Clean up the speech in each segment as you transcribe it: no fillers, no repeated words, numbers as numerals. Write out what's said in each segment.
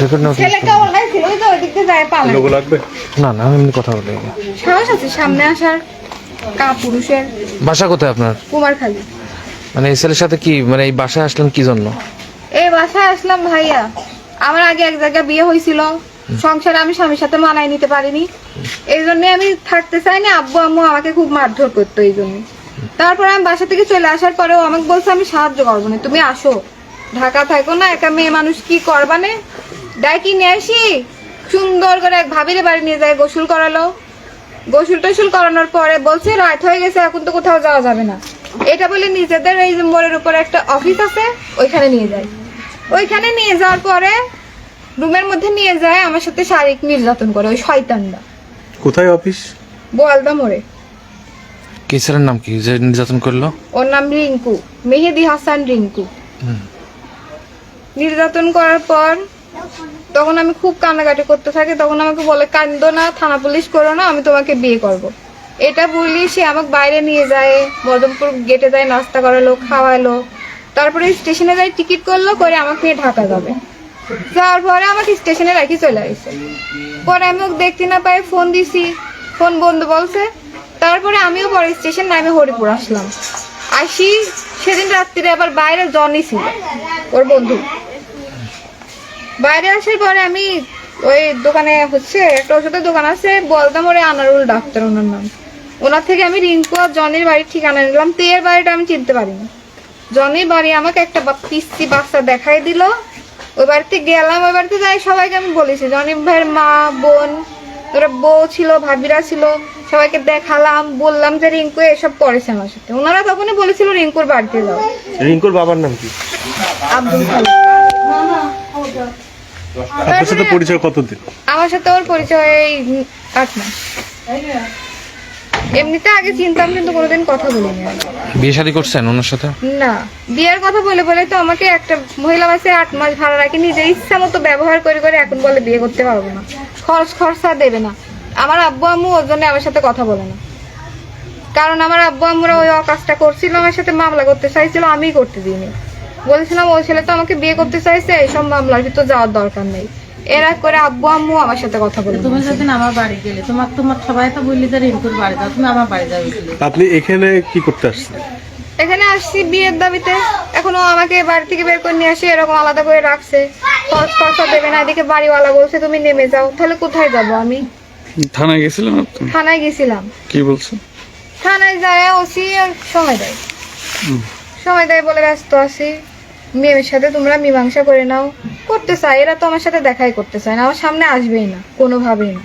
দেখুন না ছেলেকে অনলাইন ছিল ওই তো ওইদিকে যায় পালা লোগো লাগবে না না আমি এমনি কথা বলি। সাহস আছে সামনে আসার পুরুষের। বাসা কোথায় আপনার? কুমারখালী। মানে এই ছেলের সাথে কি মানে এই বাসায় আসলেন কি জন্য? এই বাসায় আসলাম ভাইয়া, আমার আগে এক জায়গায় বিয়ে হয়েছিল, সংসারে আমি স্বামীর সাথে মানায় নিতে পারিনি, এই জন্য আমি থাকতে চাইনি। আব্বু আম্মু আমাকে খুব মারধর করতো এই জন্য। তারপর আমি বাসা থেকে চলে আসার পরেও আমাকে বলছে আমি সাহায্য করবো না, তুমি আসো, ঢাকা থাকো না, একা মেয়ে মানুষ কি করবানে, ডাকি নিয়ে আসি। সুন্দর করে এক ভাবিরে বাড়ি নিয়ে যায়, গোসল করালো। গোসল টোসল করানোর পরে বলছে রাত হয়ে গেছে, এখন তো কোথাও যাওয়া যাবে না। এটা বলে নিজেদের এই যে মোড়ের উপরে একটা অফিস আছে ওইখানে নিয়ে যায়। ওইখানে নিয়ে যাওয়ার পরে রুমের মধ্যে নিয়ে যায়, আমার সাথে শারীরিক নির্যাতন করে ওই শয়তানটা। কোথায় অফিস? বোয়ালদা মোড়ে। কি ছেলের নাম কি যে নির্যাতন করলো? ওর নাম রিঙ্কু, মেহেদি হাসান রিঙ্কু। নির্যাতন করার পর তখন আমি খুব কান্নাকাটি করতে থাকি। তখন আমাকে বলে কান্দো না, থানা পুলিশ করো না, আমি তোমাকে বিয়ে করব। এটা বললি সে আমাকে বাইরে নিয়ে যায়, বদমপুর গেটে যায়, নাস্তা করালো, খাওয়ালো। তারপরে স্টেশনে যাই, টিকিট করলো, করে আমাকে নিয়ে ঢাকা যাবে। যাওয়ার পরে আমাকে স্টেশনে রাখি চলে আসছে। পরে আমি ওকে দেখতে না পাই, ফোন দিছি, ফোন বন্ধ বলছে। তারপরে আমিও পরে স্টেশন নামে হরিপুর আসলাম। আসি সেদিন রাত্রিরে আবার বাইরে জনি ছিল, ওর বন্ধু। বাইরে আসার পরে আমি ওই দোকানে হচ্ছে একটা ওষুধের দোকান আছে, বলতাম ওরে আনারুল ডাক্তার ওনার নাম। ওনার থেকে আমি রিঙ্কু আর জনির বাড়ির ঠিকানা নিলাম। তো এর বাড়িটা আমি চিনতে পারিনি। জনির বাড়ি আমাকে একটা পিসি বাচ্চা দেখাই দিল। ওই বাড়িতে গেলাম, ওই বাড়িতে যাই সবাইকে আমি বলেছি, জনির ভাইয়ের মা বোন, ওরা বউ ছিল, ভাবিরা ছিল, সবাইকে দেখালাম, বললাম যে রিঙ্কু এসব করেছে আমার সাথে। ওনারা তখনই বলেছিল রিঙ্কুর বাড়িতে যাও। রিঙ্কুর বাবার নাম কি? আব্দুল খালিক। আপনার সাথে পরিচয় কতদিন? আমার সাথে ওর পরিচয় 8 মাস। এমনিতে আগে চিনতাম কিন্তু কোনোদিন কথা বলিনি। বিয়ে শাদী করছেন ওনার সাথে? না, বিয়ের কথা বলে বলে তো আমাকে একটা মহিলা বাসে 8 মাস ভাড়া রাখি, নিজের ইচ্ছা মতো ব্যবহার করে করে এখন বলে বিয়ে করতে পারবো না, খরচা দেবে না। আমার আব্বু আম্মু ওর জন্য আমার সাথে কথা বলে না, কারণ আমার আব্বু আম্মুরা ওই কাজটা করছিল, আমার সাথে মামলা করতে চাইছিল, আমিই করতে দিইনি। বলেছিলাম ওই ছেলে তো আমাকে বিয়ে করতে চাইছে, এইসব মামলার ভিতর যাওয়ার দরকার নেই। এরা করে আব্বু আম্মু আমার সাথে কথা বলে। তুমি যেদিন আমার বাড়ি গেলে তোমার সবাই তো বললি যে রিঙ্কুর বাড়ি যাও, তুমি আমার বাড়ি যাবে। আপনি এখানে কি করতে আসছেন? এখানে আসছি বিয়ের দাবিতে। এখনো আমাকে বাড়ি থেকে বের করে নিয়ে আসি, এরকম আলাদা করে রাখছে, খরচা দেবে না। এদিকে বাড়িওয়ালা বলছে তুমি নেমে যাও। তাহলে কোথায় যাব আমি? থানায় গেছিলেন আপনি? থানায় গেছিলাম। কি বলছেন? থানায় যায় ওসি সময় দেয়, সময় দেয় বলে ব্যস্ত আছি, মেয়ের সাথে তোমরা মীমাংসা করে নাও। করতে চাই, এরা তো আমার সাথে দেখাই করতে চায় না, আমার সামনে আসবেই না, কোনোভাবেই না।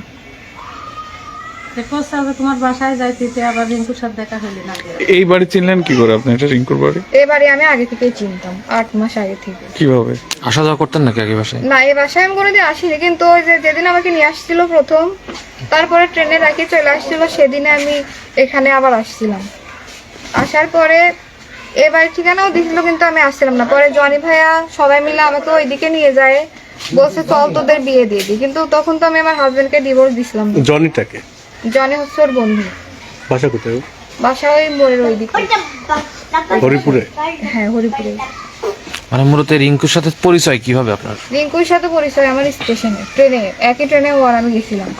তোমার বাসায় যাইতে আবার রিঙ্কুর সাথে দেখা হইলে না। এই বাড়ি চিনলেন কি করে আপনি? এটা রিঙ্কুর বাড়ি? এবারে আমি আগে থেকেই চিনতাম, 8 মাস আগে থেকে। কিভাবে আসা যাওয়া করতেন নাকি আগে বাসায়? না, এই বাসায় আমি কোনোদিন আসিনি, কিন্তু ওই যে যেদিন আমাকে নিয়ে আসছিল প্রথম, তারপরে ট্রেনে রাখি চলে আসছিল, সেদিনে আমি এখানে আবার আসছিলাম। আসার পরে এবার ঠিকানাও দিছিল, কিন্তু আমি আসছিলাম না। পরে জনি ভাইয়া সবাই মিলে আমাকে ওইদিকে নিয়ে যায়, বলছে চল তোদের বিয়ে দিয়ে দিই। কিন্তু তখন তো আমি আমার হাজবেন্ডকে ডিভোর্স দিছিলাম না। জনিটাকে? জনি হচ্ছে ওর বন্ধু। বাসা কোথায়? বাসা ওই মোড়ের ওইদিকে। হরিপুরে? হ্যাঁ, হরিপুরে। মানে মূলত রিঙ্কুর সাথে পরিচয় কিভাবে আপনার? রিঙ্কুর সাথে পরিচয় আমার স্টেশনে, ট্রেনে, একই ট্রেনে ওর আমি গেছিলাম।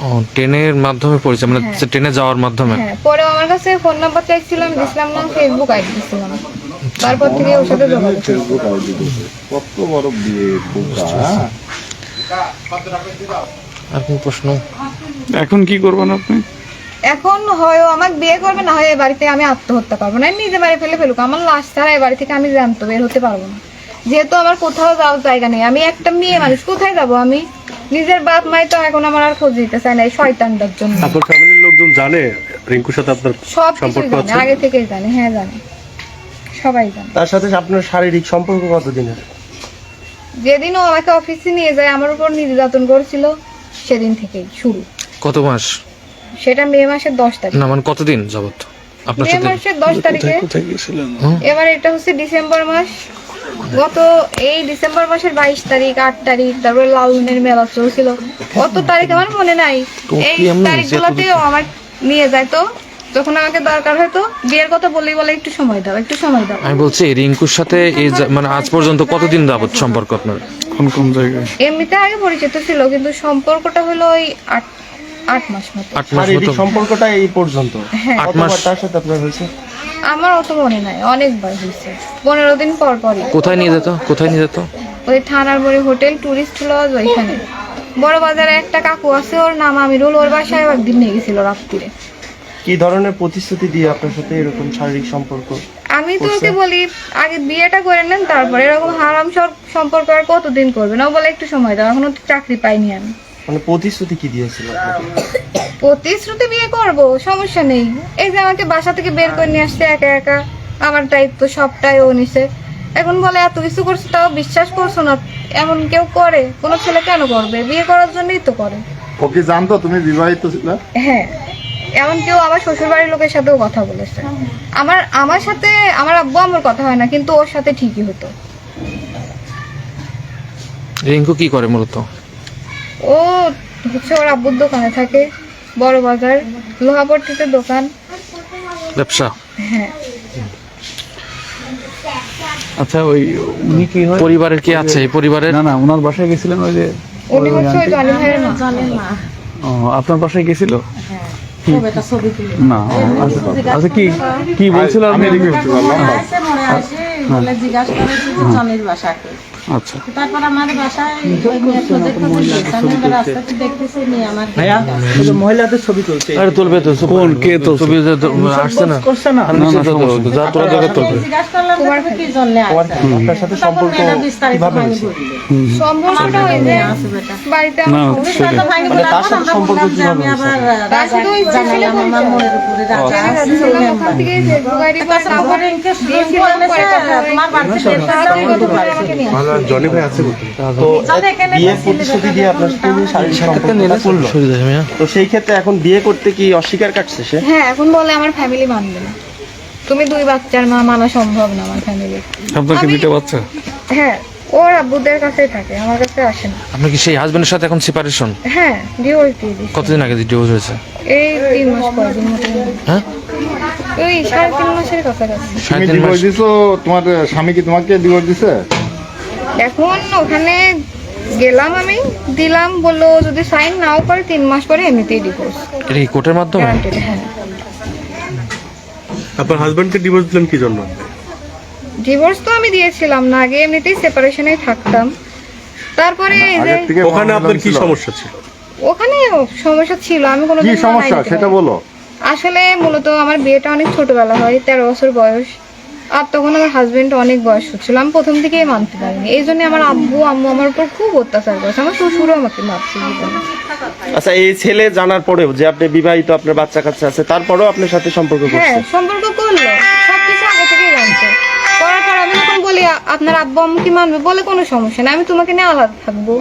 ও, ট্রেনের মাধ্যমে পরিচয়, মানে ট্রেনে যাওয়ার মাধ্যমে? হ্যাঁ, পরে আমার কাছে ফোন নাম্বার চাইছিলাম, দিছিলাম না, ফেসবুক আইডি দিছিলাম। তারপর থেকে ওর সাথে যোগাযোগ। কত বড় বিয়ে বোকা। আর কোন প্রশ্ন? এখন কি করবেন আপনি? এখন হয় আমাকে বিয়ে করবে, না হয় এই বাড়িতে আমি আত্মহত্যা করবো, না নিজে বাড়ি ফেলুক। আমার লাশ ছাড়া এই বাড়ি থেকে আমি জানতো বের হতে পারবো না, যেহেতু আমার কোথাও যাওয়ার জায়গা নেই। আমি একটা মেয়ে মানুষ, কোথায় যাবো আমি? নিজের বাপ মাই তো এখন আমার আর খোঁজ দিতে চায় না এই শয়তানটার জন্য। আপনার ফ্যামিলির লোকজন জানে রিঙ্কুর সাথে আপনার সব কিছু সম্পর্ক জানে, আছে? আগে থেকেই জানে। হ্যাঁ, জানে, সবাই জানে। তার সাথে আপনার শারীরিক সম্পর্ক কতদিনের? যেদিন ও আমাকে অফিসে নিয়ে যায়, আমার উপর নির্যাতন করেছিল, সেদিন থেকেই শুরু। কত মাস? সেটা মে মাসের 10 তারিখ। না মানে কতদিন যাবত আপনার মে সাথে? মাসের 10 তারিখে। কোথায় গেছিলেন? এবার এটা হচ্ছে ডিসেম্বর মাস। গত এই ডিসেম্বর মাসের 22 তারিখ, 8 তারিখ, তারপরে লালনের মেলা চলছিল, কত তারিখ আমার মনে নাই। এই তারিখগুলোতে আমার নিয়ে যায়। তো যখন আমাকে দরকার হতো বিয়ের কথা বলেই বলে একটু সময় দাও, একটু সময় দাও। আমি বলছি রিঙ্কুর সাথে মানে আজ পর্যন্ত কতদিন যাবত সম্পর্ক আপনার? কোন কোন জায়গায়? এমনিতে আগে পরিচিত ছিল, কিন্তু সম্পর্কটা হলো ওই 8 মাস মতো। 8 মাস শারীরিক মতো? সম্পর্কটা এই পর্যন্ত হ্যাঁ। 8 মাস? কতবার তার সাথে আপনার হয়েছে? আমার অত মনে নাই, অনেকবার হয়েছে, 15 দিন পর পরই। কোথায় নিয়ে যেত? কোথায় নিয়ে যেত? ওই থানার মোড়ে হোটেল টুরিস্ট লজ, ওইখানে বড় বাজারে একটা কাকু আছে, ওর নাম আমিরুল, ওর বাসায় একদিন নিয়ে গেছিল রাত্রিরে। কি ধরনের প্রতিশ্রুতি দিয়ে আপনার সাথে এরকম শারীরিক সম্পর্ক? আমি তো ওকে বলি আগে বিয়েটা করে নেন, তারপরে এরকম হারাম সম্পর্ক আর কতদিন করবে না, ও বলে একটু সময় দাও, এখনো তো চাকরি পাইনি আমি। মানে প্রতিশ্রুতি কি দিয়েছিল আপনাকে? প্রতিশ্রুতি বিয়ে করবো, সমস্যা নেই, এই যে আমাকে বাসা থেকে বের করে নিয়ে আসছে একা একা, আমার দায়িত্ব সবটাই ও নিছে। এখন বলে এত কিছু করছে তাও বিশ্বাস করছো না, এমন কেউ করে? কোনো ছেলে কেন করবে? বিয়ে করার জন্যই তো করে। ও কি জানতো তুমি বিবাহিত ছিলে? হ্যাঁ, এমন কেউ আমার শ্বশুর বাড়ির লোকের সাথেও কথা বলেছে। আমার সাথে আমার আব্বু আমার কথা হয় না, কিন্তু ওর সাথে ঠিকই হতো। রিঙ্কু কি করে মূলত? ও হচ্ছে ওর আব্বুর দোকানে থাকে, বড় বাজার লোহাপট্টিতে দোকান। ব্যবসা? হ্যাঁ। আচ্ছা, ওই উনি কি হয়? পরিবারের কি আছে? এই পরিবারের না না, ওনার বাসায় গেছিলেন ওই যে? উনি হচ্ছে ওই জনি ভাইয়ের মা। জানেন না? ও, আপনার বাসায় গেছিল? হ্যাঁ, খুব একটা ছবি তুলি না, আচ্ছা আচ্ছা, কি কি বলছিল আপনি? আসে মনে আসে বলে জিজ্ঞাসা করেছি যে জনের বাসাকে। আচ্ছা, তারপর আমার বাসায় ওই মেয়ে প্রজেক্ট করে দিয়েছে, আমি এবার রাস্তাতে দেখতেছি মেয়ে আমার মহিলাদের ছবি তুলছে। আরে তুলবে তো। কোন কে তো? ছবি আসছে না? করছে না? আর নিচে তো যা তোরা জায়গা তুলবে। জিজ্ঞাসা করলাম যে কি জন্য আসছে, আপনার সাথে তখন সম্পর্ক মেয়েটা বিস্তারিত কিভাবে ভাঙি হয়েছে? বলল। সম্পর্কটা ওই যে আছে বেটা। বাড়িতে না, আমার সেটাই। বিস্তারিত ভাঙি মানে বলার তার পর সাথে আমরা সম্পর্ক বললাম যে আমি কিভাবে আবার তার সাথে ওই জানালাম আমার মনের উপরে রাজা আমি যাচ্ছিলাম ওখান থেকে ফেসবুক আইডি করে নাম্বার দিয়েছিলাম, পরে কথা হয়েছে। তোমার বাড়িতে তাড়াতাড়ি কথা বলে আমাকে নিয়ে আসে। জনি ভাই আছে তো যাদের এখানে বিয়ের প্রতিশ্রুতি দিয়ে আপনার সাথে যে শারীরিক সম্পর্কটা করলো, তো সেই ক্ষেত্রে এখন বিয়ে করতে কি অস্বীকার কাটছে সে? হ্যাঁ, এখন বলে আমার ফ্যামিলি মানবে না, তুমি 2 বাচ্চার মা, মানা সম্ভব না আমার ফ্যামিলি। আপনার কি আমি- 2টা বাচ্চা? হ্যাঁ, ওর আব্বুদের কাছেই থাকে, আমার কাছে আসে না। আপনি কি সেই হাজবেন্ডের সাথে এখন সেপারেশন? হ্যাঁ, ডিভোর্স দিয়ে দিছি। কতদিন আগে ডিভোর্স হয়েছে? এই 3 মাস পরে, 2 মাস পরে। হ্যাঁ, ওই 3.5 মাসের কাছাকাছি। তুমি 3.5 ডিভোর্স মাস। দিছো? তোমার স্বামী কি তোমাকে ডিভোর্স দিছে? এখন ওখানে গেলাম, আমি দিলাম, বললো যদি সাইন নাও করে 3 মাস পরে এমনিতেই ডিভোর্স এটা কি কোর্টের মাধ্যমে? গ্যারান্টেড। হ্যাঁ, আপনার হাজবেন্ডকে ডিভোর্স দিলেন কি জন্য? ডিভোর্স তো আমি দিয়েছিলাম না, আগে এমনিতেই সেপারেশনেই থাকতাম। তারপরে এই যে আগের থেকে ওখানে আপনার কি ছিল? সমস্যা ছিল? ওখানে সমস্যা ছিল, আমি কোনো কি সমস্যা সেটা বলো। আসলে মূলত আমার বিয়েটা অনেক ছোটবেলা হয়, 13 বছর বয়স, আর তখন আমার হাজবেন্ড অনেক বয়স হচ্ছিল, আমি প্রথম থেকেই মানতে পারিনি। এই জন্য আমার আব্বু আম্মু আমার উপর খুব অত্যাচার করেছে, আমার শ্বশুরও আমাকে মারছে জীবনে। আচ্ছা, এই ছেলে জানার পরেও যে আপনি বিবাহিত, আপনার বাচ্চা কাচ্চা আছে, তারপরেও আপনার সাথে সম্পর্ক হ্যাঁ, করছে? সম্পর্ক করলো, সবকিছু আগে থেকেই জানতো। করার পর আমি যখন বলি আপনার আব্বু আম্মু কি মানবে, বলে কোনো সমস্যা নেই, আমি তোমাকে নিয়ে আলাদা থাকবো,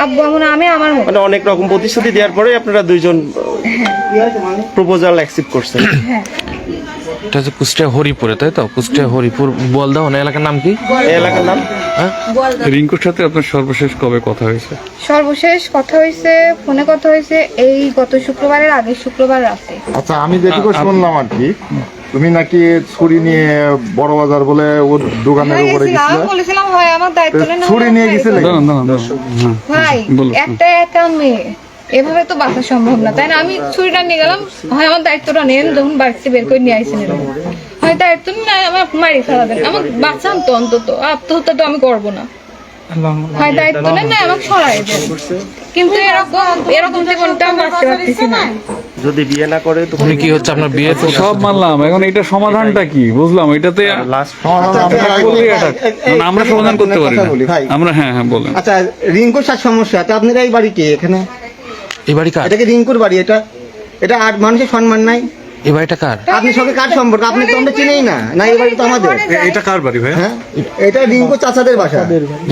আব্বু আম্মু না, আমি আমার মতো। মানে অনেক রকম প্রতিশ্রুতি দেওয়ার পরে আপনারা দুইজন প্রপোজাল অ্যাকসেপ্ট করছেন। হ্যাঁ, এটা হচ্ছে কুষ্টিয়া হরিপুরে, তাই তো? কুষ্টিয়া হরিপুর বলদাও না, এলাকার নাম কি? এই এলাকার নাম? হ্যাঁ, রিঙ্কুর সাথে আপনার সর্বশেষ কবে কথা হয়েছে? সর্বশেষ কথা হয়েছে, ফোনে কথা হয়েছে এই গত শুক্রবারের আগের শুক্রবার রাতে। আচ্ছা, আমি যেটুকু শুনলাম আর কি, তুমি নাকি ছুরি নিয়ে বড় বাজার বলে ওর দোকানের হ্যাঁ, উপরে গেছিলাম, গেছিলে? বলেছিলাম হয় আমার দায়িত্ব নেন, ছুরি নিয়ে গেছিলে? দাঁড়ান দাঁড়ান দাঁড়ান, হ্যাঁ, ভাই বলো। একটা একা মেয়ে, এভাবে তো বাঁচা সম্ভব না, তাই না? আমি ছুরিটা নিয়ে গেলাম, হয় আমার দায়িত্বটা নেন, যখন বাড়িতে বের করে নিয়ে আইসেন এরকম, হয় দায়িত্ব না আমার মারি ফেলাবেন, আমার বাঁচান তো অন্তত, আত্মহত্যা তো আমি করবো না, হয় দায়িত্ব নেন না আমাকে সরাই দেন। কিন্তু এরকম জীবনটা আমি বাঁচতে পারতেছি না। যদি বিয়ে না করে তো আপনি কি হচ্ছে আপনার বিয়ে? সব মানলাম, এখন এটা সমাধানটা কি বুঝলাম? এটাতে লাস্ট মানে আমরা সমাধান করতে পারি না কথা বলি, ভাই। আমরা। হ্যাঁ হ্যাঁ, বলেন। আচ্ছা, রিঙ্কুর সাথে সমস্যা, তো আপনার এই বাড়ি কি এখানে? এই বাড়ি কার? এটা কি রিঙ্কুর বাড়ি? এটা আর মানুষের সম্মান নাই? এই বাড়িটা কার? আপনি সঙ্গে কার সম্পর্ক? আপনি তো আমরা চিনেই না, না এই বাড়ি তো আমাদের। এটা কার বাড়ি ভাই? হ্যাঁ, এটা রিঙ্কুর চাচাদের বাসা।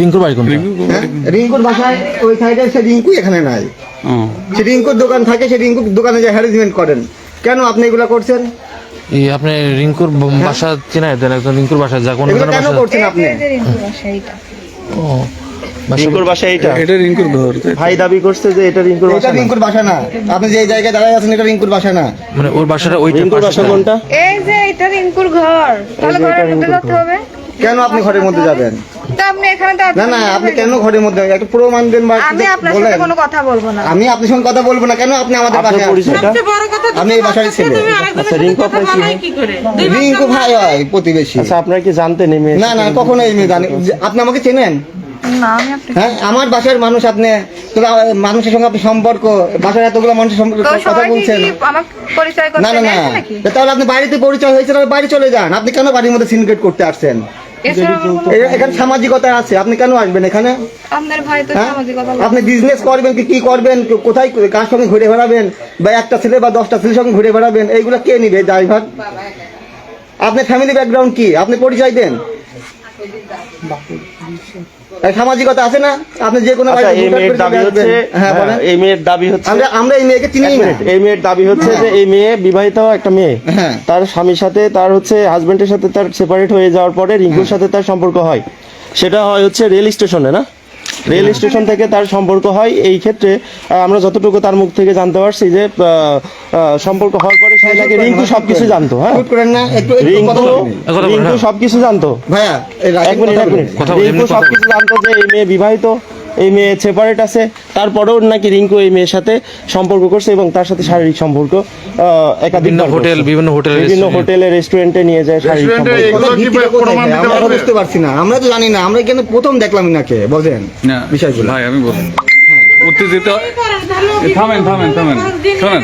রিঙ্কুর বাড়ি কোনটা? হ্যাঁ, রিঙ্কুর বাসায় ওই সাইডে, সে রিঙ্কু এখানে নাই। ও, সে রিঙ্কুর দোকান থাকে, সে রিঙ্কুর দোকানে যে হ্যারাসমেন্ট করেন, কেন আপনি এগুলা করছেন? এই আপনি রিঙ্কুর বাসা চিনাই দেন, একজন রিঙ্কুর বাসা যা কোন এগুলো জনের কেন বাসা? করছেন আপনি? এই যে রিঙ্কুর বাসা এইটা। ও, রিঙ্কুর বাসা এইটা? এটা রিঙ্কুর ঘর। ভাই দাবি করছে যে এটা রিঙ্কুর বাসা এটা না। রিঙ্কুর বাসা না, আপনি যে জায়গায় দাঁড়ায় আছেন এটা রিঙ্কুর বাসা না। মানে ওর বাসাটা ওইটা রিঙ্কুর বাসা কোনটা? এই যে এটা রিঙ্কুর ঘর, তাহলে ঘরের মধ্যে যেতে হবে। কেন আপনি ঘরের মধ্যে যাবেন? তা আপনি এখানে না না, আপনি কেন ঘরের মধ্যে একটা প্রমাণ দেন বা আমি আপনার বলেন। সাথে কোনো কথা বলবো না। আমি আপনার সঙ্গে কথা বলবো না, কেন আপনি আমাদের আপনার বাসায় পরিচয়টা? আসছেন? সবচেয়ে বড় কথা, আমি এই বাসারই ছেলে। আচ্ছা, রিঙ্কু আপনার কি হয়? কি করে? রিঙ্কু ভাই হয় প্রতিবেশী। আচ্ছা, আপনার কি জানতেন এই মেয়ে? না না, কখনো এই মেয়ে জানি। আপনি আমাকে চেনেন? না আমি আপনি হ্যাঁ, আমার বাসার মানুষ আপনি, তো মানুষের সঙ্গে আপনি সম্পর্ক, বাসার এতগুলো মানুষের সঙ্গে তো কথা সবাই বলছেন। কি আমার পরিচয় না করতে না না, নেয় নাকি? তাহলে আপনি বাড়িতে পরিচয় হয়েছে, তাহলে বাড়ি চলে যান। আপনি কেন বাড়ির মধ্যে সিনক্রেট করতে আসছেন? এছাড়া আমার কোনো- এখানে সামাজিকতা আছে, আপনি কেন আসবেন এখানে? আপনার ভাই তো হ্যাঁ? সামাজিকতা আপনি বিজনেস করবেন কি করবেন, কোথায় কার সঙ্গে ঘুরে বেড়াবেন, বা একটা ছেলে বা 10টা ছেলের সঙ্গে ঘুরে বেড়াবেন, এইগুলো কে নিবে ড্রাইভার? আপনার ফ্যামিলি ব্যাকগ্রাউন্ড কি, আপনি পরিচয় দেন। এই সামাজিকতা আছে না, আপনি যে কোনো আচ্ছা, বাড়িতে এই ভোটার মেয়ের পরিচয় দাবি হচ্ছে, আসবেন। হ্যাঁ বলেন। এই মেয়ের দাবি হচ্ছে, আমরা এই মেয়েকে চিনি এক না। মিনিট, এই মেয়ের দাবি হচ্ছে যে এই মেয়ে বিবাহিত একটা মেয়ে, হ্যাঁ। তার স্বামীর সাথে, তার হচ্ছে হাজবেন্ডের সাথে তার সেপারেট হয়ে যাওয়ার পরে রিঙ্কুর সাথে তার সম্পর্ক হয়। সেটা হয় হচ্ছে রেল স্টেশনে, না? রেল স্টেশন থেকে তার সম্পর্ক হয়। এই ক্ষেত্রে আমরা যতটুকু তার মুখ থেকে জানতে পারছি যে সম্পর্ক হওয়ার পরে সে নাকি রিঙ্কু সবকিছু জানতো। হ্যাঁ, শুট করেন না, একটু কথা রিঙ্কু বলুন। রিঙ্কু সবকিছু জানতো। ভাইয়া এই রাখেন, এক মিনিট, কথা এক বলুন। মিনিট। কথা বলি, রিঙ্কু এমনি কথা সবকিছু জানতো যে এই মেয়ে বিবাহিত, এই মেয়ে সেপারেট আছে। তারপরেও নাকি রিঙ্কু এই মেয়ের সাথে সম্পর্ক করছে এবং তার সাথে শারীরিক সম্পর্ক একাধিক বিভিন্ন হোটেলে রেস্টুরেন্টে নিয়ে যায় শারীরিক রেস্টুরেন্টে সম্পর্ক। এগুলো কি ভিত্তিটা কোথায় প্রমাণ ভাই? দিতে আমরা তো পারবে? বুঝতে পারছি না, আমরা তো জানি না, আমরা এখানে প্রথম দেখলাম নাকি বলেন না বিষয়গুলো। ভাই আমি বলি, উত্তেজিত থামেন থামেন থামেন, শোনেন,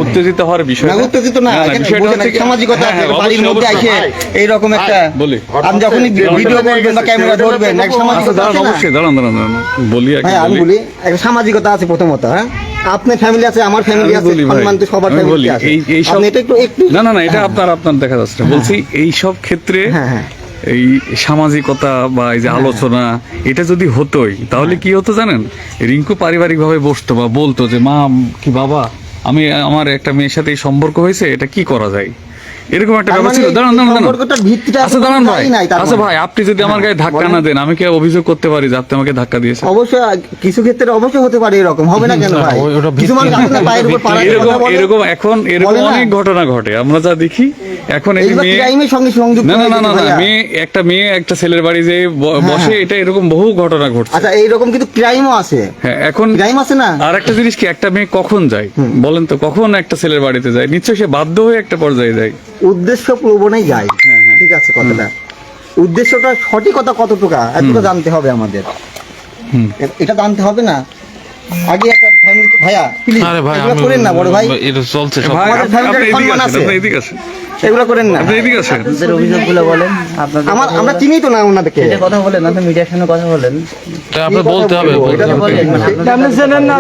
উত্তেজিত হওয়ার বিষয় না, উত্তেজিত না, এখানে বিষয়টা বোঝেন হচ্ছে একটা সামাজিকতা আছে, বাড়ির মধ্যে আসে এইরকম একটা, বলি। আপনি যখনই ভিডিও করবেন বা ক্যামেরা ধরবেন, একটা আচ্ছা সামাজিকতা দাঁড়ান, আছে না? অবশ্যই দাঁড়ান দাঁড়ান দাঁড়ান, বলি আগে হ্যাঁ আমি বলি, একটা সামাজিকতা আছে প্রথমত। হ্যাঁ, আপনার ফ্যামিলি আছে, আমার ফ্যামিলি আমি আছে, বলি ভাই, সম্মান তো সবার আমি ফ্যামিলি বলি, আছে। এই সব- আপনি এটা একটু না না না, এটা আপনার দেখা যাচ্ছে না। বলছি এই সব ক্ষেত্রে হ্যাঁ হ্যাঁ এই সামাজিকতা বা এই যে আলোচনা, এটা যদি হতোই তাহলে কি হতো জানেন? রিঙ্কু পারিবারিকভাবে বসতো বা বলতো যে মা কি বাবা, আমি আমার একটা মেয়ের সাথে এই সম্পর্ক হয়েছে, এটা কি করা যায়, এরকম একটা তার ব্যাপার মানে ছিল। এই দাঁড়ান দাঁড়ান দাঁড়ান, সম্পর্কটার ভিত্তিটা আচ্ছা দাঁড়ান ভাই, এখনো নাই তার আচ্ছা মানে। ভাই, আপনি যদি আমার গায়ে ধাক্কা না দেন, আমি কি অভিযোগ করতে পারি যে আপনি আমাকে ধাক্কা দিয়েছেন? অবশ্যই কিছু ক্ষেত্রে অবশ্যই হতে পারে, এরকম হবে না কেন ভাই? ওটা কিছু মানুষ ভিত্তি- আপনার পায়ের উপর পাড়া দিয়ে এরকম কথা বলে। এরকম এখন এরকম বলে না? অনেক ঘটনা ঘটে, আমরা যা দেখি এখন। এই যে এইগুলো মেয়ে, ক্রাইমের সঙ্গে সংযুক্ত না না হয়ে না না গেছে না, ভাইয়া। মেয়ে একটা ছেলের বাড়ি যে বসে, এটা এরকম বহু ঘটনা ঘটছে। আচ্ছা, এইরকম কিন্তু ক্রাইমও আছে, হ্যাঁ, এখন ক্রাইম আছে না? আর একটা জিনিস কি, একটা মেয়ে কখন যায় বলেন তো, কখন একটা ছেলের বাড়িতে যায়? নিশ্চয়ই সে বাধ্য হয়ে একটা পর্যায়ে যায়। উদ্দেশ্য প্রবণেই যায়, ঠিক আছে কথাটা। উদ্দেশ্যটা সঠিকতা কতটুকু এতটুকু জানতে হবে আমাদের, এটা জানতে হবে না আগে একটা ফ্যামিলি। ভাইয়া প্লিজ আরে ভাই এগুলো আমি করেন না বড় ভাই, এটা চলছে সব। ভাই আমাদের family আপনি র এদিকে সম্মান আসেন, আছে। আপনি এদিকে আসেন, এগুলো করেন না। আপনি এদিকে আসেন। অভিযোগগুলো বলেন, আপনাদের আমরা চিনি তো না ওনাদেরকে। এটা কথা বলেন, আপনি মিডিয়ার সামনে কথা বলেন। তা আপনি বলতে হবে, এটা বলেন, মানে আপনি জানেন না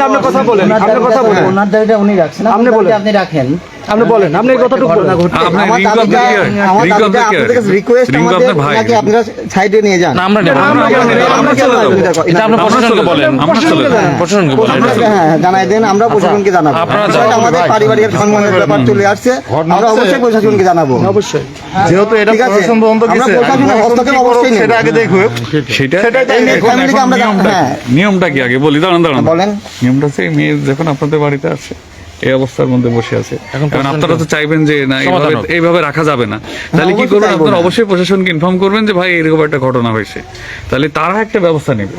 আপনি কথা বলেন, আপনি কথা বলেন, ওনার দাবিটা উনি রাখছেন, আপনি বলেন। আপনি রাখেন। আপনি বলেন, আপনি কতটুকু ঘটনা ঘটছে। আপনার আমার রিঙ্কু দাবিটা, আপনার কি হয়? আমার রিঙ্কু দাবিটা আপনার কি আপনাদের হয়? কাছে রিকোয়েস্ট, রিঙ্কু আমাদের আপনার ভাই। নাকি আপনারা সাইডে নিয়ে যান। না আমরা নেব, আমরা চলে যাবো। এটা আপনি আমরা প্রশাসনকে চলে বলেন, যাবো। আমরা চলে যাবো। প্রশাসনকে বলেন। প্রশাসনকে, হ্যাঁ জানাই দেন, আমরা প্রশাসনকে জানাবো। আপনারা বিষয়টা জানাবেন আমাদের ভাই। পারিবারিক সম্মানের ব্যাপার চলে আসছে, আমরা অবশ্যই প্রশাসনকে জানাবো। অবশ্যই, যেহেতু এটা ঠিক আছে। প্রশাসন তদন্ত আমরা করছে, প্রশাসনের এখন হস্তক্ষেপ কি করো অবশ্যই নেব। সেটা আগে দেখুক। সেটা এই মেয়ে এখন ফ্যামিলিকে আমরা নিয়মটা হ্যাঁ কি? নিয়মটা কি আগে বলি, দাঁড়ান দাঁড়ান। বলেন। নিয়মটা হচ্ছে, এই মেয়ে যখন আপনাদের বাড়িতে আছে, এই অবস্থার মধ্যে বসে আছে, এখন আপনারা তো চাইবেন যে না সমাধান হোক। এইভাবে রাখা যাবে না, তাহলে কি অবশ্যই করবেন? চাইবো আপনারা না। অবশ্যই প্রশাসনকে ইনফর্ম করবেন যে ভাই এরকম একটা ঘটনা হয়েছে, তাহলে তারা একটা ব্যবস্থা নেবে।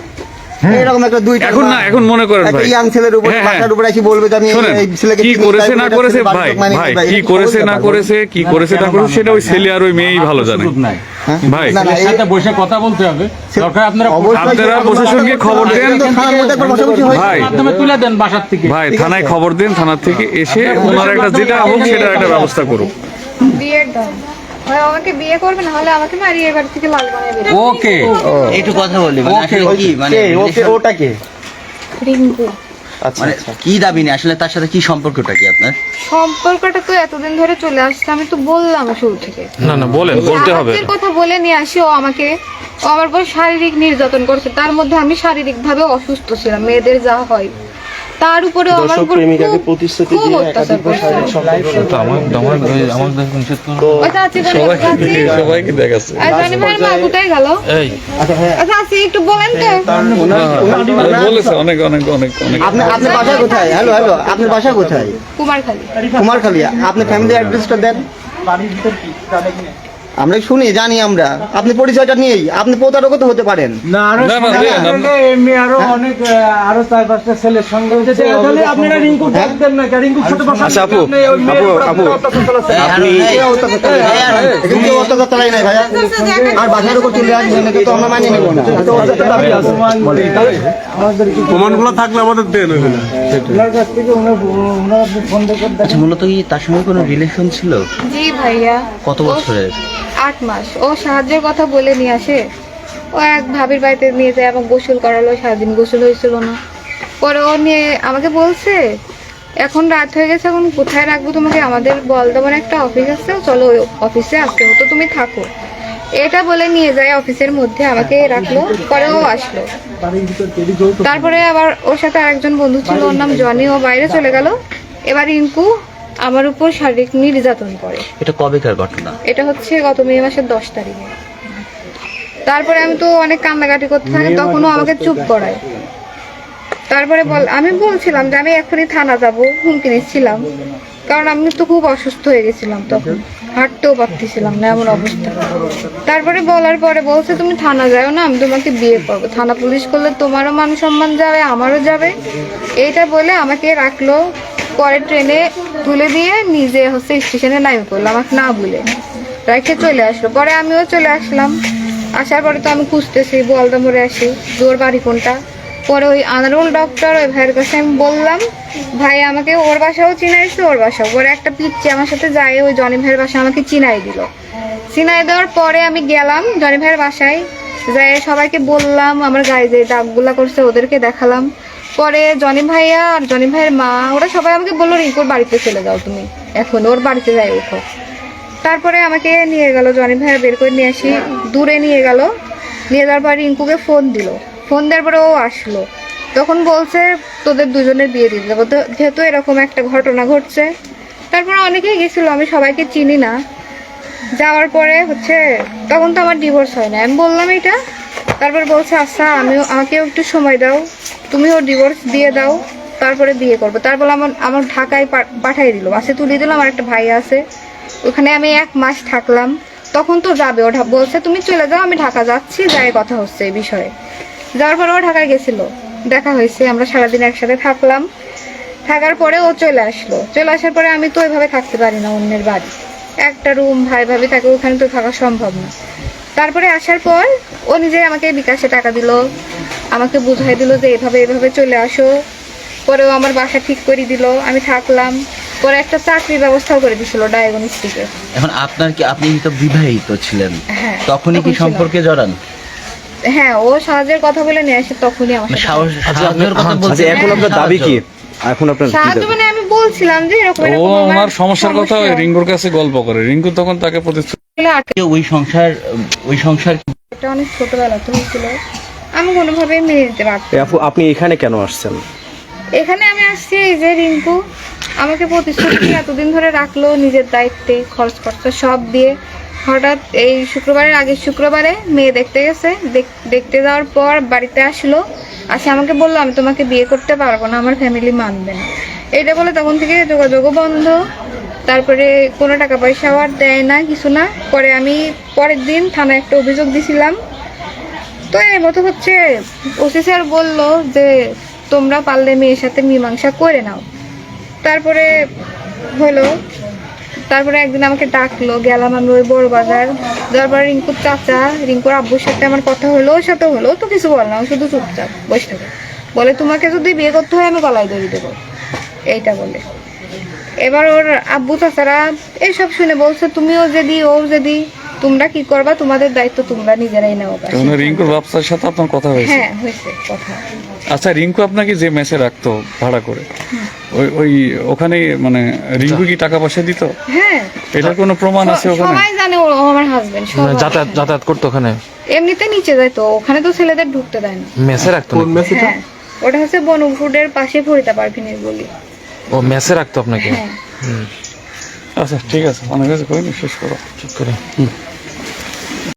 এরকম একটা দুইটা এখন না, এখন মনে করেন একটা ভাই, ইয়াং ছেলের উপর, হ্যাঁ, হ্যাঁ। বাচ্চার উপর এসে বলবে যে আমি শোনেন, এই ছেলেকে কি চিনি, করেছে তাই না বলে করেছে ছেলে ভাই, বাড়িতে মানিয়ে ভাই নিবে। কি এটা করেছে না সহজ করেছে, কি করেছে না করেছে, সেটা ওই ছেলে আর ওই মেয়েই ভালো জানে হ্যাঁ? ভাই। না, না, এই- বসে কথা বলতে হবে, দরকার আপনারা অবশ্যই আপনারা সেটা প্রশাসনকে খবর করতে দেন। হবে। থানার মধ্যে একবার বসাবসি হয়েছে। ভাই মাধ্যমে তুলে দেন বাসার থেকে। ভাই থানায় খবর দিন, থানার থেকে এসে ওনার একটা যেটা হোক সেটা একটা ব্যবস্থা করুক। বিয়ের দাম হয়, আমাকে বিয়ে করবে না হলে আমাকে মারিয়ে এবার থেকে লাল বানিয়ে দেবে। ওকে, একটু কথা বলি, মানে আসলে কি, মানে কে? ওকে, ওটা কে? রিঙ্কু আচ্ছা মানে আচ্ছা। কি দাবি নেই আসলে, তার সাথে কি সম্পর্কটা কি আপনার? সম্পর্কটা তো এতদিন ধরে চলে আসছে, আমি তো বললাম শুরু থেকে। না না বলেন, বলতে হবে। সাহায্যের কথা বলে নিয়ে আসি, ও আমাকে, ও আমার উপর শারীরিক নির্যাতন করছে, তার মধ্যে আমি শারীরিক ভাবে অসুস্থ ছিলাম, মেয়েদের যা হয় তার উপরে আমার দর্শক উপর প্রেমিকাকে খুব প্রতিশ্রুতি খুব দিয়ে অত্যাচার একাধিকবার করছে। শারীরিক সম্পর্ক তো আমার নিষেধ করো। তো আচ্ছা আচ্ছা সবাইকে দেখাচ্ছে। আর জনি ভাইয়ের মা কোথায় গেল? এই আচ্ছা হ্যাঁ আচ্ছা আচ্ছা একটু বলেন তো। বলেছে অনেক অনেক অনেক অনেক। আপনার বাসা কোথায়? হ্যালো হ্যালো, আপনার বাসা কোথায়? কুমারখালী। কুমারখালী। আপনি ফ্যামিলি অ্যাড্রেসটা দেন। আমরা শুনি, জানি আমরা। আপনি পরিচয়টা নিয়েই আপনি প্রতারক তো হতে পারেন। না আরো না, না, সঙ্গে না, না। এমনি আরো অনেক আরো 4-5টা ছেলের সঙ্গে তাহলে আপনারা রিঙ্কু দেখতেন না রিঙ্কু ছোট বসা আচ্ছা আপু আপু আপনি কিন্তু অত্যাচার চালাই নাই ভাইয়া। আর বাসার উপর চলে আসবেন না, কিন্তু আমরা মানিয়ে নেব না। প্রমাণগুলো থাকলে আমাদের দেন ওইগুলো। ওনার কাছ থেকে ওনার ফোন রেকর্ড আচ্ছা মূলত কি তার সঙ্গে কোনো রিলেশন ছিল? জি ভাইয়া। কত বছরের? 8 মাস। ও সাহায্যের কথা বলে নিয়ে আসে। ও এক ভাবির বাড়িতে নিয়ে যায় এবং গোসল করালো, সারাদিন গোসল হয়েছিল না। পরে ও নিয়ে আমাকে বলছে এখন রাত হয়ে গেছে, এখন কোথায় রাখবো তোমাকে, আমাদের বলদামনে একটা অফিস আছে, চলো ওই অফিসে আসতে হতো, তুমি থাকো। এটা বলে নিয়ে যায় অফিসের মধ্যে, আমাকে রাখলো। পরে ও আসলো। তারপরে আবার ওর সাথে আরেকজন বন্ধু ছিল, ওর নাম জনি, ও বাইরে চলে গেল। এবার রিঙ্কু আমার উপর শারীরিক নির্যাতন করে। এটা কবেকার ঘটনা? এটা হচ্ছে গত মে মাসের 10 তারিখে। তারপরে আমি তো অনেক কান্নাকাটি করতে থাকি, তখনও আমাকে চুপ করায়। তারপরে আমি বলছিলাম যে আমি এখনই থানা যাব, হুমকি নিচ্ছিলাম, কারণ আমি তো খুব অসুস্থ হয়ে গেছিলাম, তখন হাঁটতেও পারতেছিলাম না, এমন অবস্থা। তারপরে বলার পরে বলছে তুমি থানা যাও না, আমি তোমাকে বিয়ে করবো, থানা পুলিশ করলে তোমারও মান সম্মান যাবে, আমারও যাবে। এইটা বলে আমাকে রাখলো। পরে ট্রেনে তুলে দিয়ে নিজে হচ্ছে স্টেশনে নামি পড়লো, আমাকে না বলে রেখে চলে আসলো। পরে আমিও চলে আসলাম। আসার পরে তো আমি খুঁজতেছি, বলদা মোড়ে আসি, ওর বাড়ি কোনটা। পরে ওই আনারুল ডক্টর ওই ভাইয়ের কাছে আমি বললাম, ভাই আমাকে ওর বাসাও চিনাইছে, ওর বাসাও। পরে একটা পিচ্ছি আমার সাথে যায়, ওই জনি ভাইয়ের বাসা আমাকে চিনাই দিল। চিনাই দেওয়ার পরে আমি গেলাম জনি ভাইয়ের বাসায়, যাই সবাইকে বললাম, আমার গায়ে যে দাগগুলা করছে ওদেরকে দেখালাম। পরে জনি ভাইয়া আর জনি ভাইয়ের মা ওরা সবাই আমাকে বললো রিঙ্কুর বাড়িতে চলে যাও তুমি, এখন ওর বাড়িতে যাই উঠো। তারপরে আমাকে নিয়ে গেল, জনি ভাইয়া বের করে নিয়ে আসি, দূরে নিয়ে গেল। নিয়ে যাওয়ার পর রিঙ্কুকে ফোন দিল। ফোন দেওয়ার পরে ও আসলো। তখন বলছে তোদের দুজনের বিয়ে দিয়ে দেবো, যেহেতু এরকম একটা ঘটনা ঘটছে। তারপরে অনেকেই গেছিলো, আমি সবাইকে চিনি না। যাওয়ার পরে হচ্ছে তখন তো আমার ডিভোর্স হয় না, আমি বললাম এটা। তারপর বলছে আচ্ছা আমাকেও একটু সময় দাও, তুমিও ডিভোর্স দিয়ে দাও, তারপরে বিয়ে করবো। তারপর আমার ঢাকায় পাঠিয়ে দিল, বাসে তুলে দিল। আমার একটা ভাই আছে, ওখানে আমি 1 মাস থাকলাম। তখন তো যাবে, ও বলছে তুমি চলে যাও, আমি ঢাকা যাচ্ছি, যাই কথা হচ্ছে এই বিষয়ে। যাওয়ার পরে ও ঢাকায় গেছিল, দেখা হয়েছে, আমরা সারাদিন একসাথে থাকলাম। থাকার পরে ও চলে আসলো। চলে আসার পরে আমি তো ওইভাবে থাকতে পারি না, অন্যের বাড়ি একটা রুম ভাই ভাবি থাকে, ওখানে তো থাকা সম্ভব না। তারপরে আসার পর ও নিজে আমাকে বিকাশে টাকা দিল, আমাকে বুঝাই দিল যে এভাবে এভাবে চলে আসো। পরে ও আমার বাসা ঠিক করে দিল, আমি থাকলাম। পরে একটা চাকরির ব্যবস্থাও করে দিছিল ডায়াগনস্টিকে। এখন আপনি তো বিবাহিত ছিলেন, হ্যাঁ, তখনই কি তখন সম্পর্কে জড়ান? হ্যাঁ, ও সাহায্যের কথা বলে নিয়ে আসে, তখনই আমার সাথে। সাহায্যের কথা বলছেন? আচ্ছা এখন আপনার দাবি কি? এখন আপনার কি সাহায্য দাবি? মানে আমি বলছিলাম যে এরকম ও এরকম আমার আমার সমস্যার কথা ওই সমস্যা। রিঙ্কুর কাছে গল্প করে। রিঙ্কু তখন তাকে প্রতিশ্রুতি আসলে আটকে ওই সংসার এটা অনেক ছোটবেলাতে হয়েছিল, আমি কোনোভাবেই মেনে নিতে পারতাম না। আপু আপনি এখানে কেন আসছেন? এখানে আমি আসছি এই যে রিঙ্কু আমাকে প্রতিশ্রুতি এতদিন ধরে রাখলো, নিজের দায়িত্বে খরচ খরচা সব দিয়ে। হঠাৎ এই শুক্রবারের আগের শুক্রবারে মেয়ে দেখতে গেছে, দেখতে যাওয়ার পর বাড়িতে আসলো। আমাকে বললো আমি তোমাকে বিয়ে করতে পারবো না, আমার ফ্যামিলি মানবে না, এটা বলে তখন থেকে যোগাযোগও বন্ধ। তারপরে কোনো টাকা পয়সাও আর দেয় না, কিছু না। পরে আমি পরের দিন থানায় একটা অভিযোগ দিছিলাম। তো এর মতো হচ্ছে ওসি স্যার বললো যে তোমরা পারলে মেয়ের সাথে মীমাংসা করে নাও। তারপরে হলো, তারপরে একদিন আমাকে ডাকলো, গেলাম আমি ওই বড় বাজার। যাওয়ার পরে রিঙ্কুর চাচা, রিঙ্কুর আব্বুর সাথে আমার কথা হলো, ওর সাথে হলো, তো কিছু বল না, ও শুধু চুপচাপ বসে থাকে। বলে তোমাকে যদি বিয়ে করতে হয় আমি গলায় দড়ি দেবো, এইটা বলে। এবার ওর আব্বু চাচারা এইসব শুনে বলছে তুমিও যদি ওর যদি, তোমরা কি করবা, তোমাদের দায়িত্ব তোমরা নিজেরাই নাও। তখন রিঙ্কুর বাপসার সাথে আপনার কথা হয়েছে? হ্যাঁ হয়েছে কথা। আচ্ছা রিঙ্কু আপনাকে যে মেসে রাখতো ভাড়া করে, ওই ওখানে মানে রিঙ্কু কি টাকা পয়সা দিত? হ্যাঁ, এটার কোনো প্রমাণ আছে ওখানে? সবাই জানে ও আমার হাজবেন্ড। যাতায়াত করতো ওখানে? এমনিতে নিচে যাইতো, ওখানে তো ছেলেদের ঢুকতে দেয় না। মেসে রাখতো? কোন মেসে? হ্যাঁ, ওটা হচ্ছে বনফুডের পাশে ফরিদা পারভিনের গলি। ও মেসে রাখতো আপনাকে? হ্যাঁ। আচ্ছা ঠিক আছে, অনেক কিছু করিনি, শেষ করো। চুপ করে